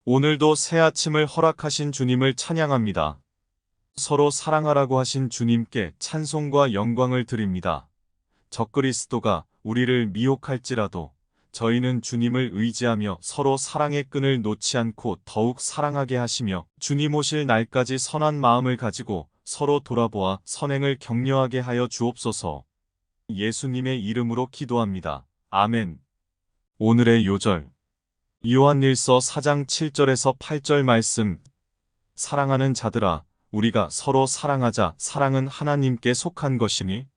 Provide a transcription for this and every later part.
오늘도 새 아침을 허락하신 주님을 찬양합니다. 서로 사랑하라고 하신 주님께 찬송과 영광을 드립니다. 적그리스도가 우리를 미혹할지라도 저희는 주님을 의지하며 서로 사랑의 끈을 놓지 않고 더욱 사랑하게 하시며 주님 오실 날까지 선한 마음을 가지고 서로 돌아보아 선행을 격려하게 하여 주옵소서. 예수님의 이름으로 기도합니다. 아멘. 오늘의 요절. 요한일서 4장 7절에서 8절 말씀. 사랑하는 자들아, 우리가 서로 사랑하자. 사랑은 하나님께 속한 것이니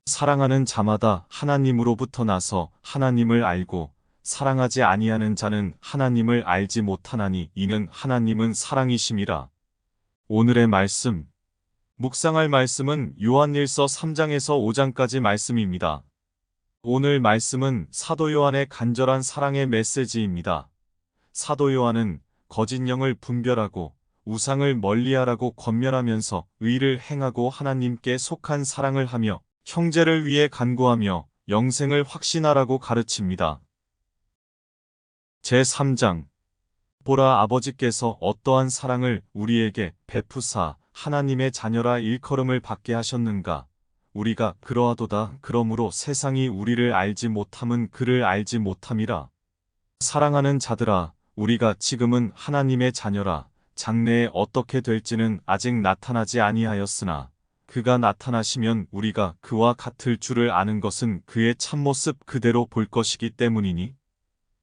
사랑하는 자마다 하나님으로부터 나서 하나님을 알고 사랑하지 아니하는 자는 하나님을 알지 못하나니 이는 하나님은 사랑이심이라. 오늘의 말씀. 묵상할 말씀은 요한일서 3장에서 5장까지 말씀입니다. 오늘 말씀은 사도 요한의 간절한 사랑의 메시지입니다. 사도 요한은 거짓 영을 분별하고 우상을 멀리하라고 권면하면서 의를 행하고 하나님께 속한 사랑을 하며 형제를 위해 간구하며 영생을 확신하라고 가르칩니다. 제3장. 보라, 아버지께서 어떠한 사랑을 우리에게 베푸사 하나님의 자녀라 일컬음을 받게 하셨는가. 우리가 그러하도다. 그러므로 세상이 우리를 알지 못함은 그를 알지 못함이라. 사랑하는 자들아, 우리가 지금은 하나님의 자녀라. 장래에 어떻게 될지는 아직 나타나지 아니하였으나 그가 나타나시면 우리가 그와 같을 줄을 아는 것은 그의 참모습 그대로 볼 것이기 때문이니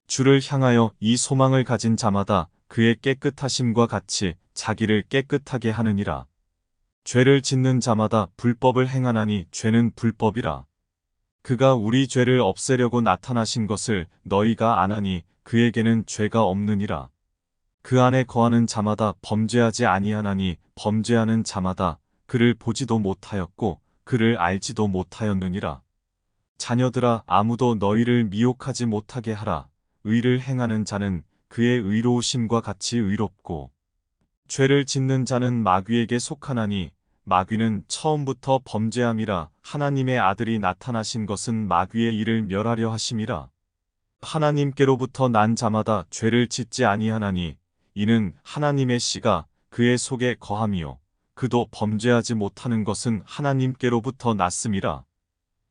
주를 향하여 이 소망을 가진 자마다 그의 깨끗하심과 같이 자기를 깨끗하게 하느니라. 죄를 짓는 자마다 불법을 행하나니 죄는 불법이라. 그가 우리 죄를 없애려고 나타나신 것을 너희가 아나니 그에게는 죄가 없느니라. 그 안에 거하는 자마다 범죄하지 아니하나니 범죄하는 자마다 그를 보지도 못하였고 그를 알지도 못하였느니라. 자녀들아, 아무도 너희를 미혹하지 못하게 하라. 의를 행하는 자는 그의 의로우심과 같이 의롭고 죄를 짓는 자는 마귀에게 속하나니 마귀는 처음부터 범죄함이라. 하나님의 아들이 나타나신 것은 마귀의 일을 멸하려 하심이라. 하나님께로부터 난 자마다 죄를 짓지 아니하나니 이는 하나님의 씨가 그의 속에 거함이요 그도 범죄하지 못하는 것은 하나님께로부터 났음이라.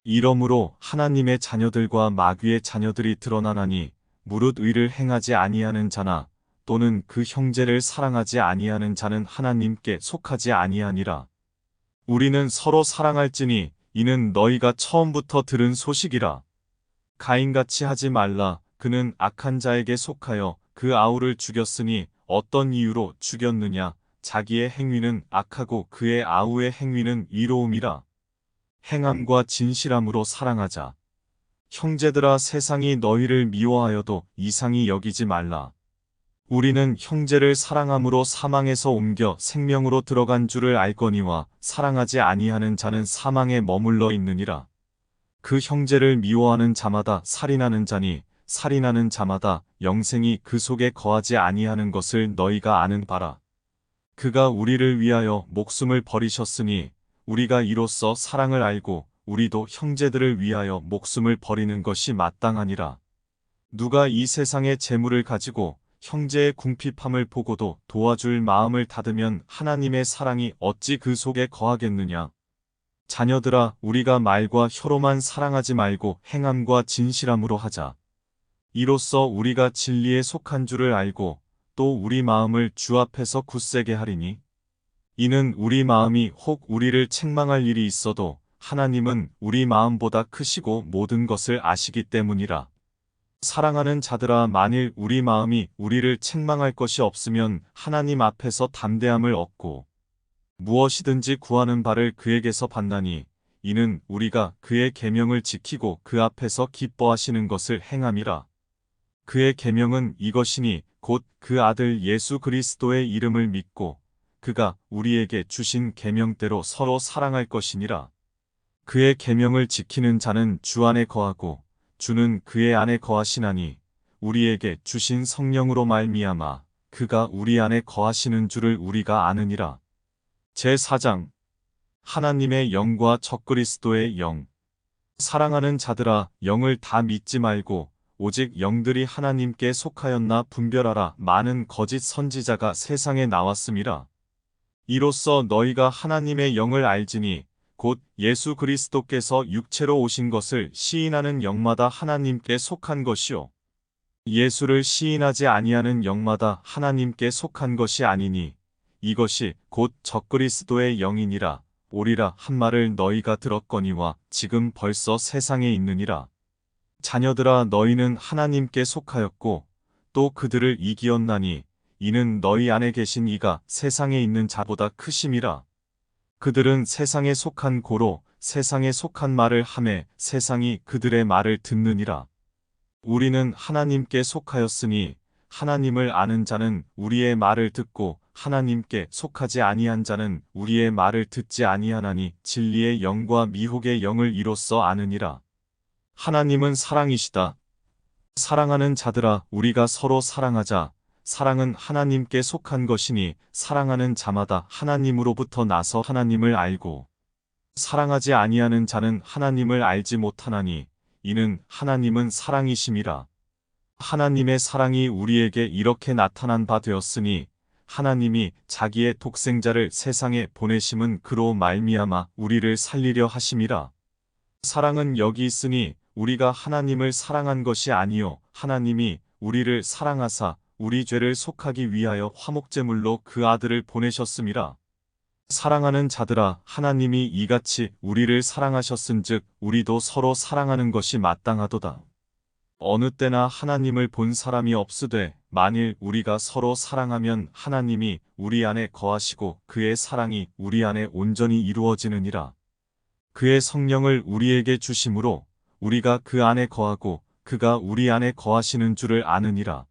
이러므로 하나님의 자녀들과 마귀의 자녀들이 드러나나니 무릇 의를 행하지 아니하는 자나 또는 그 형제를 사랑하지 아니하는 자는 하나님께 속하지 아니하니라. 우리는 서로 사랑할지니 이는 너희가 처음부터 들은 소식이라. 가인같이 하지 말라. 그는 악한 자에게 속하여 그 아우를 죽였으니 어떤 이유로 죽였느냐. 자기의 행위는 악하고 그의 아우의 행위는 의로움이라. 행함과 진실함으로 사랑하자. 형제들아, 세상이 너희를 미워하여도 이상히 여기지 말라. 우리는 형제를 사랑함으로 사망에서 옮겨 생명으로 들어간 줄을 알거니와 사랑하지 아니하는 자는 사망에 머물러 있느니라. 그 형제를 미워하는 자마다 살인하는 자니 살인하는 자마다 영생이 그 속에 거하지 아니하는 것을 너희가 아는 바라. 그가 우리를 위하여 목숨을 버리셨으니 우리가 이로써 사랑을 알고 우리도 형제들을 위하여 목숨을 버리는 것이 마땅하니라. 누가 이 세상의 재물을 가지고 형제의 궁핍함을 보고도 도와줄 마음을 닫으면 하나님의 사랑이 어찌 그 속에 거하겠느냐. 자녀들아, 우리가 말과 혀로만 사랑하지 말고 행함과 진실함으로 하자. 이로써 우리가 진리에 속한 줄을 알고 또 우리 마음을 주 앞에서 굳세게 하리니 이는 우리 마음이 혹 우리를 책망할 일이 있어도 하나님은 우리 마음보다 크시고 모든 것을 아시기 때문이라. 사랑하는 자들아, 만일 우리 마음이 우리를 책망할 것이 없으면 하나님 앞에서 담대함을 얻고 무엇이든지 구하는 바를 그에게서 받나니 이는 우리가 그의 계명을 지키고 그 앞에서 기뻐하시는 것을 행함이라. 그의 계명은 이것이니 곧 그 아들 예수 그리스도의 이름을 믿고 그가 우리에게 주신 계명대로 서로 사랑할 것이니라. 그의 계명을 지키는 자는 주 안에 거하고 주는 그의 안에 거하시나니 우리에게 주신 성령으로 말미암아 그가 우리 안에 거하시는 줄을 우리가 아느니라. 제4장. 하나님의 영과 적그리스도의 영. 사랑하는 자들아, 영을 다 믿지 말고 오직 영들이 하나님께 속하였나 분별하라. 많은 거짓 선지자가 세상에 나왔음이라. 이로써 너희가 하나님의 영을 알지니 곧 예수 그리스도께서 육체로 오신 것을 시인하는 영마다 하나님께 속한 것이요 예수를 시인하지 아니하는 영마다 하나님께 속한 것이 아니니 이것이 곧 적그리스도의 영이니라. 오리라 한 말을 너희가 들었거니와 지금 벌써 세상에 있느니라. 자녀들아 너희는 하나님께 속하였고 또 그들을 이기었나니 이는 너희 안에 계신 이가 세상에 있는 자보다 크심이라. 그들은 세상에 속한 고로 세상에 속한 말을 하매 세상이 그들의 말을 듣느니라. 우리는 하나님께 속하였으니 하나님을 아는 자는 우리의 말을 듣고 하나님께 속하지 아니한 자는 우리의 말을 듣지 아니하나니 진리의 영과 미혹의 영을 이로써 아느니라. 하나님은 사랑이시다. 사랑하는 자들아 우리가 서로 사랑하자. 사랑은 하나님께 속한 것이니 사랑하는 자마다 하나님으로부터 나서 하나님을 알고 사랑하지 아니하는 자는 하나님을 알지 못하나니 이는 하나님은 사랑이심이라. 하나님의 사랑이 우리에게 이렇게 나타난 바 되었으니 하나님이 자기의 독생자를 세상에 보내심은 그로 말미암아 우리를 살리려 하심이라. 사랑은 여기 있으니 우리가 하나님을 사랑한 것이 아니요 하나님이 우리를 사랑하사 우리 죄를 속하기 위하여 화목제물로 그 아들을 보내셨음이라. 사랑하는 자들아 하나님이 이같이 우리를 사랑하셨은즉 우리도 서로 사랑하는 것이 마땅하도다. 어느 때나 하나님을 본 사람이 없으되 만일 우리가 서로 사랑하면 하나님이 우리 안에 거하시고 그의 사랑이 우리 안에 온전히 이루어지느니라. 그의 성령을 우리에게 주심으로 우리가 그 안에 거하고 그가 우리 안에 거하시는 줄을 아느니라.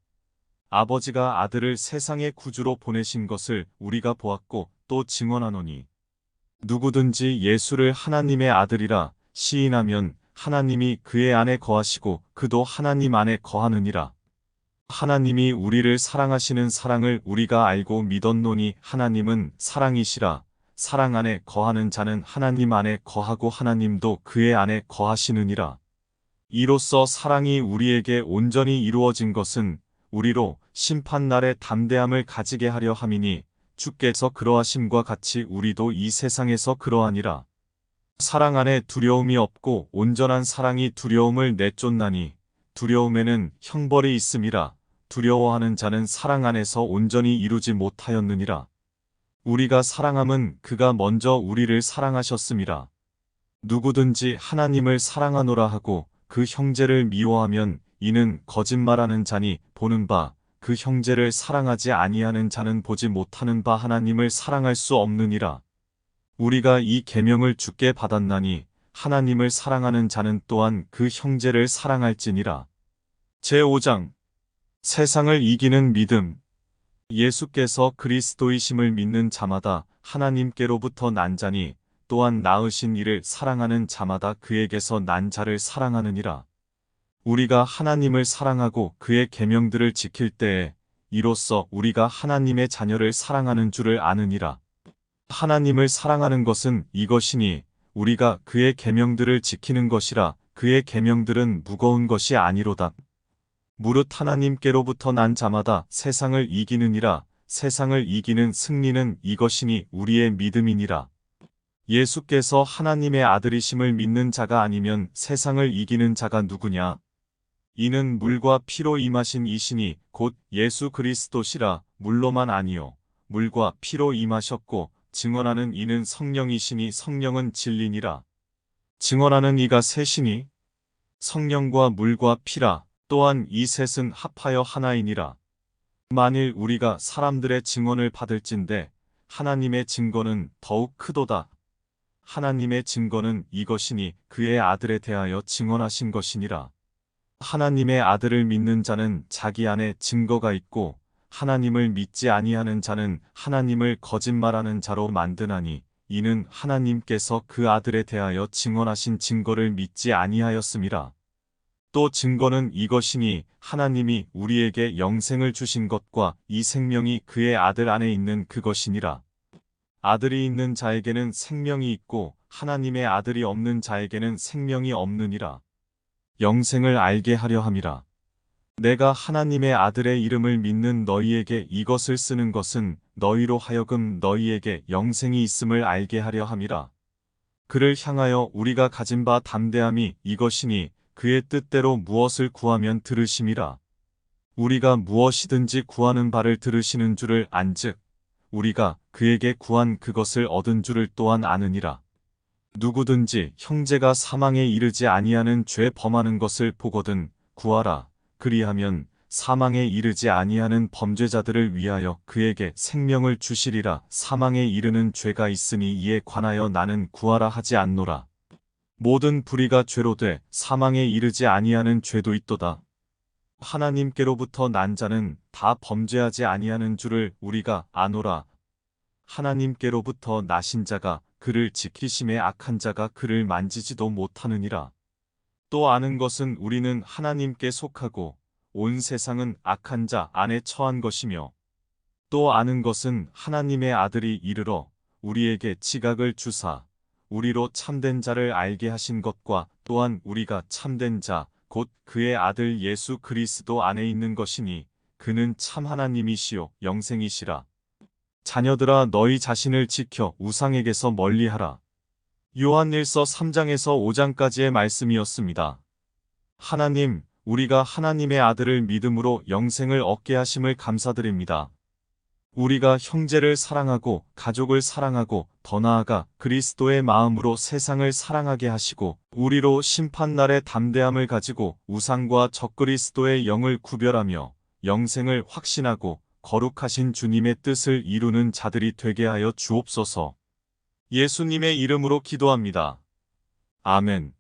아버지가 아들을 세상의 구주로 보내신 것을 우리가 보았고 또 증언하노니 누구든지 예수를 하나님의 아들이라 시인하면 하나님이 그의 안에 거하시고 그도 하나님 안에 거하느니라. 하나님이 우리를 사랑하시는 사랑을 우리가 알고 믿었노니 하나님은 사랑이시라. 사랑 안에 거하는 자는 하나님 안에 거하고 하나님도 그의 안에 거하시느니라. 이로써 사랑이 우리에게 온전히 이루어진 것은 우리로 심판날의 담대함을 가지게 하려 함이니 주께서 그러하심과 같이 우리도 이 세상에서 그러하니라. 사랑 안에 두려움이 없고 온전한 사랑이 두려움을 내쫓나니 두려움에는 형벌이 있음이라. 두려워하는 자는 사랑 안에서 온전히 이루지 못하였느니라. 우리가 사랑함은 그가 먼저 우리를 사랑하셨음이라. 누구든지 하나님을 사랑하노라 하고 그 형제를 미워하면 이는 거짓말하는 자니 보는 바 그 형제를 사랑하지 아니하는 자는 보지 못하는 바 하나님을 사랑할 수 없느니라. 우리가 이 계명을 주께 받았나니 하나님을 사랑하는 자는 또한 그 형제를 사랑할지니라. 제5장 세상을 이기는 믿음. 예수께서 그리스도이심을 믿는 자마다 하나님께로부터 난 자니 또한 낳으신 이를 사랑하는 자마다 그에게서 난 자를 사랑하느니라. 우리가 하나님을 사랑하고 그의 계명들을 지킬 때에 이로써 우리가 하나님의 자녀를 사랑하는 줄을 아느니라. 하나님을 사랑하는 것은 이것이니 우리가 그의 계명들을 지키는 것이라. 그의 계명들은 무거운 것이 아니로다. 무릇 하나님께로부터 난 자마다 세상을 이기느니라. 세상을 이기는 승리는 이것이니 우리의 믿음이니라. 예수께서 하나님의 아들이심을 믿는 자가 아니면 세상을 이기는 자가 누구냐? 이는 물과 피로 임하신 이신이 곧 예수 그리스도시라. 물로만 아니요 물과 피로 임하셨고 증언하는 이는 성령이시니 성령은 진리니라. 증언하는 이가 셋이니 성령과 물과 피라. 또한 이 셋은 합하여 하나이니라. 만일 우리가 사람들의 증언을 받을진대 하나님의 증거는 더욱 크도다. 하나님의 증거는 이것이니 그의 아들에 대하여 증언하신 것이니라. 하나님의 아들을 믿는 자는 자기 안에 증거가 있고 하나님을 믿지 아니하는 자는 하나님을 거짓말하는 자로 만드나니 이는 하나님께서 그 아들에 대하여 증언하신 증거를 믿지 아니하였음이라. 또 증거는 이것이니 하나님이 우리에게 영생을 주신 것과 이 생명이 그의 아들 안에 있는 그것이니라. 아들이 있는 자에게는 생명이 있고 하나님의 아들이 없는 자에게는 생명이 없느니라. 영생을 알게 하려 함이라. 내가 하나님의 아들의 이름을 믿는 너희에게 이것을 쓰는 것은 너희로 하여금 너희에게 영생이 있음을 알게 하려 함이라. 그를 향하여 우리가 가진 바 담대함이 이것이니 그의 뜻대로 무엇을 구하면 들으심이라. 우리가 무엇이든지 구하는 바를 들으시는 줄을 안즉 우리가 그에게 구한 그것을 얻은 줄을 또한 아느니라. 누구든지 형제가 사망에 이르지 아니하는 죄 범하는 것을 보거든 구하라. 그리하면 사망에 이르지 아니하는 범죄자들을 위하여 그에게 생명을 주시리라. 사망에 이르는 죄가 있으니 이에 관하여 나는 구하라 하지 않노라. 모든 불의가 죄로 돼 사망에 이르지 아니하는 죄도 있도다. 하나님께로부터 난 자는 다 범죄하지 아니하는 줄을 우리가 아노라. 하나님께로부터 나신 자가 그를 지키심에 악한 자가 그를 만지지도 못하느니라. 또 아는 것은 우리는 하나님께 속하고 온 세상은 악한 자 안에 처한 것이며 또 아는 것은 하나님의 아들이 이르러 우리에게 지각을 주사 우리로 참된 자를 알게 하신 것과 또한 우리가 참된 자 곧 그의 아들 예수 그리스도 안에 있는 것이니 그는 참 하나님이시요 영생이시라. 자녀들아 너희 자신을 지켜 우상에게서 멀리하라. 요한일서 3장에서 5장까지의 말씀이었습니다. 하나님, 우리가 하나님의 아들을 믿음으로 영생을 얻게 하심을 감사드립니다. 우리가 형제를 사랑하고 가족을 사랑하고 더 나아가 그리스도의 마음으로 세상을 사랑하게 하시고 우리로 심판날의 담대함을 가지고 우상과 적그리스도의 영을 구별하며 영생을 확신하고 거룩하신 주님의 뜻을 이루는 자들이 되게 하여 주옵소서. 예수님의 이름으로 기도합니다. 아멘.